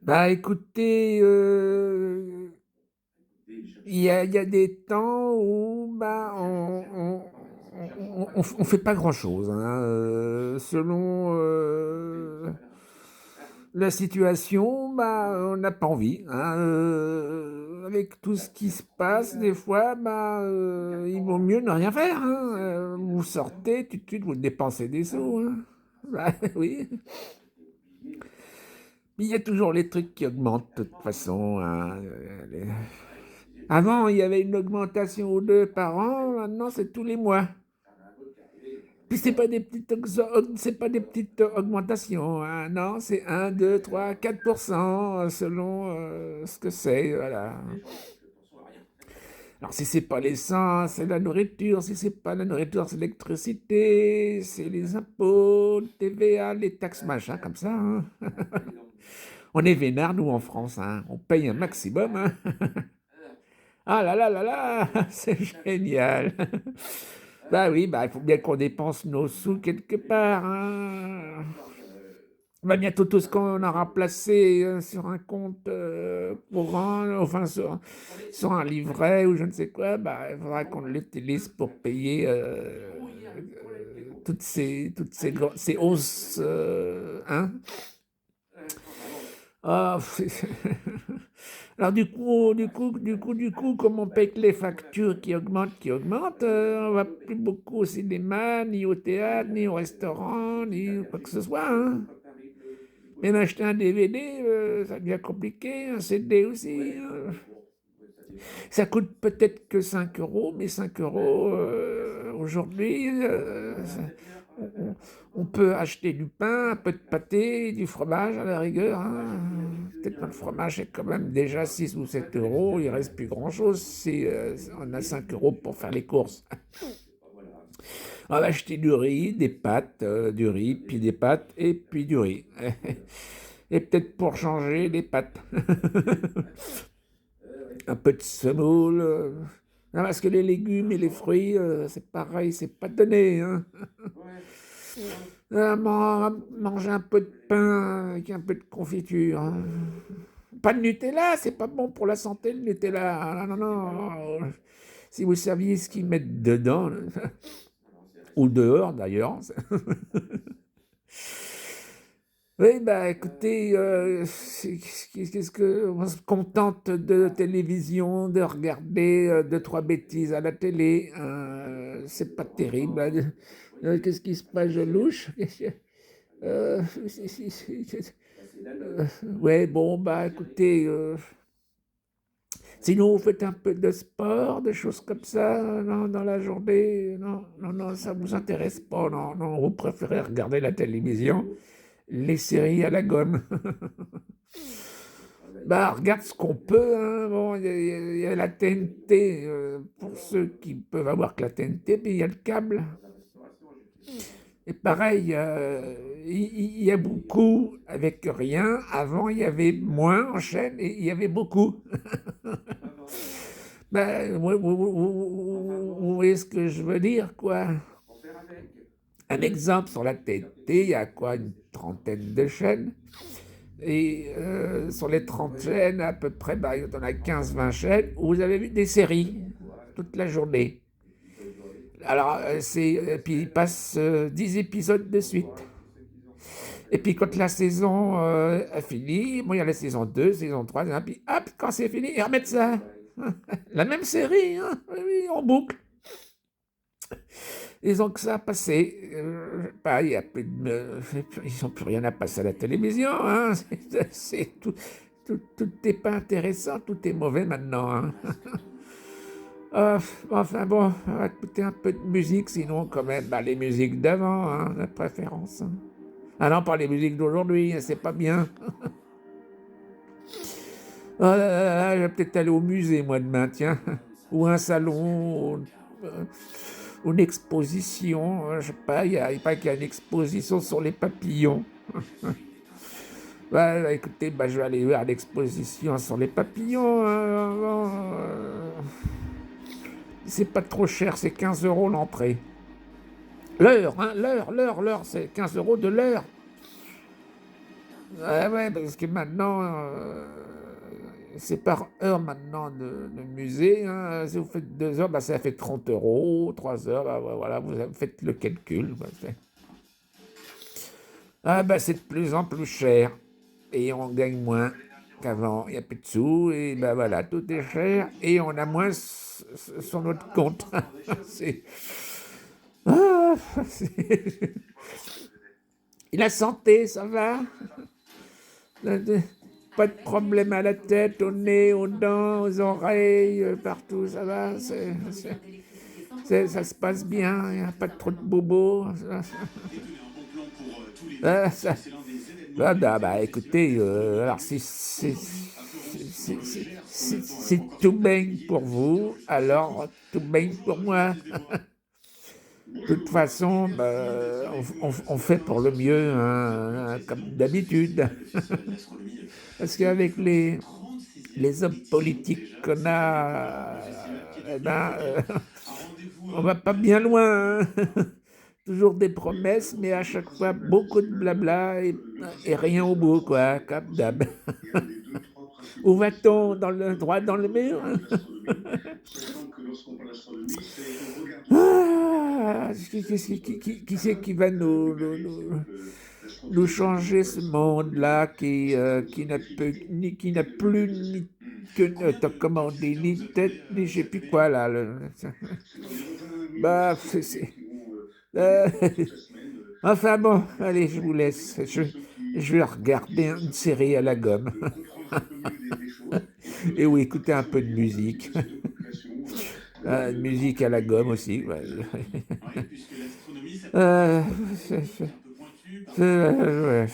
Bah, écoutez, il y a des temps où, bah, on fait pas grand-chose, hein, selon, la situation, bah, on n'a pas envie, hein, avec tout ce qui se passe des fois, bah, il vaut mieux ne rien faire, hein, vous sortez, tout de suite vous dépensez des sous, hein. Bah, oui. Il y a toujours les trucs qui augmentent de toute façon, hein, avant, il y avait une augmentation ou 2 par an, maintenant c'est tous les mois. Puis c'est pas des petites augmentations, hein, non, c'est 1, 2, 3, 4% selon, ce que c'est, voilà. Alors si c'est pas l'essence, c'est la nourriture, si c'est pas la nourriture, c'est l'électricité, c'est les impôts, le TVA, les taxes, machin, comme ça, hein. On est vénard, nous, en France, hein, on paye un maximum, hein. Ah là là là là, c'est génial. Bah oui, bah, il faut bien qu'on dépense nos sous quelque part, hein. Bah, bientôt tout ce qu'on aura placé sur un compte courant, enfin sur un livret ou je ne sais quoi, bah, il faudra qu'on l'utilise pour payer ces hausses, hein. Ah, alors du coup, comme on paye que les factures qui augmentent, on va plus beaucoup au cinéma, ni au théâtre, ni au restaurant, ni quoi que ce soit, hein. Même acheter un DVD, ça devient compliqué, un CD aussi, ça coûte peut-être que 5 euros, mais 5 euros aujourd'hui, on peut acheter du pain, un peu de pâté, du fromage à la rigueur, hein. Peut-être que le fromage est quand même déjà 6 ou 7 euros, il ne reste plus grand-chose si on a 5 euros pour faire les courses. On va acheter du riz, des pâtes, du riz, puis des pâtes, et puis du riz. Et peut-être pour changer, des pâtes. Un peu de semoule. Non, parce que les légumes et les fruits, c'est pareil, c'est pas donné, hein. Manger un peu de pain avec un peu de confiture, hein. Pas de Nutella, c'est pas bon pour la santé, le Nutella. Ah, non, non, non. Si vous saviez ce qu'ils mettent dedans, ou dehors d'ailleurs. Oui, bah écoutez, qu'est-ce que on se contente de télévision, de regarder deux, trois bêtises à la télé, c'est pas terrible, hein. Qu'est-ce qui se passe, je louche? Euh, euh, ouais, bon, bah écoutez, sinon vous faites un peu de sport, des choses comme ça, non, dans la journée, non, non, non, ça vous intéresse pas, non, non, vous préférez regarder la télévision, les séries à la gomme. Bah, regarde ce qu'on peut, hein. Bon, il y a la TNT, pour ceux qui peuvent avoir que la TNT, puis il y a le câble. Et pareil, il y a beaucoup avec rien. Avant, il y avait moins en chaîne et il y avait beaucoup. Ben, vous voyez ce que je veux dire, quoi. Un exemple sur la TNT, il y a quoi, une trentaine de chaînes. Et sur les 30 chaînes, à peu près, bah, il y en a 15-20 chaînes où vous avez vu des séries toute la journée. Alors, puis ils passent 10 épisodes de suite. Et puis quand la saison a fini, bon, il y a la saison 2, saison 3, et puis hop, quand c'est fini, ils remettent ça. La même série, hein, oui, oui, en boucle. Ils ont que ça à passer. Bah, il y a plus ils n'ont plus rien à passer à la télévision, hein. Tout n'est pas intéressant, tout est mauvais maintenant, hein. Enfin bon, on va écouter un peu de musique, sinon quand même, bah, les musiques d'avant, hein, la préférence, hein. Ah non, pas les musiques d'aujourd'hui, hein, c'est pas bien. Oh là là là là, je vais peut-être aller au musée, moi, demain, tiens. Ou un salon, ou une exposition, je sais pas, il paraît qu'il y a une exposition sur les papillons. Bah, écoutez, bah, je vais aller voir l'exposition sur les papillons, hein. C'est pas trop cher, c'est 15 euros l'entrée. L'heure, hein, l'heure, c'est 15 euros de l'heure. Ouais, ouais, parce que maintenant, c'est par heure maintenant le musée, hein. Si vous faites 2 heures, bah, ça fait 30 euros. 3 heures, bah, ouais, voilà, vous faites le calcul. Bah, ah, bah, c'est de plus en plus cher. Et on gagne moins qu'avant. Il n'y a plus de sous. Et bah, voilà, tout est cher. Et on a moins sur notre compte. C'est... Ah, c'est- Et la santé, ça va? Pas de problème à la tête, au nez, aux dents, aux oreilles, partout, ça va? Ça se passe bien, il n'y a pas trop de bobos. Ça, bah, écoutez, alors si tout baigne pour vous, alors tout baigne pour moi. De toute façon, bah, on fait pour le mieux, hein, comme d'habitude. Parce qu'avec les hommes politiques qu'on a, eh ben, on va pas bien loin, hein. Toujours des promesses, mais à chaque fois beaucoup de blabla et rien au bout, quoi, comme d'hab. Où va-t-on dans le droit dans le mur? Ah, qui c'est qui va nous changer ce monde-là qui n'a qui n'a plus ni que, comment on dit, ni tête, ni je sais plus quoi là. Bah, euh, enfin bon, allez, je vous laisse. Je vais regarder une série à la gomme. Et oui, écouter un peu de musique. Musique à la gomme aussi. Ouais. Euh, ouais.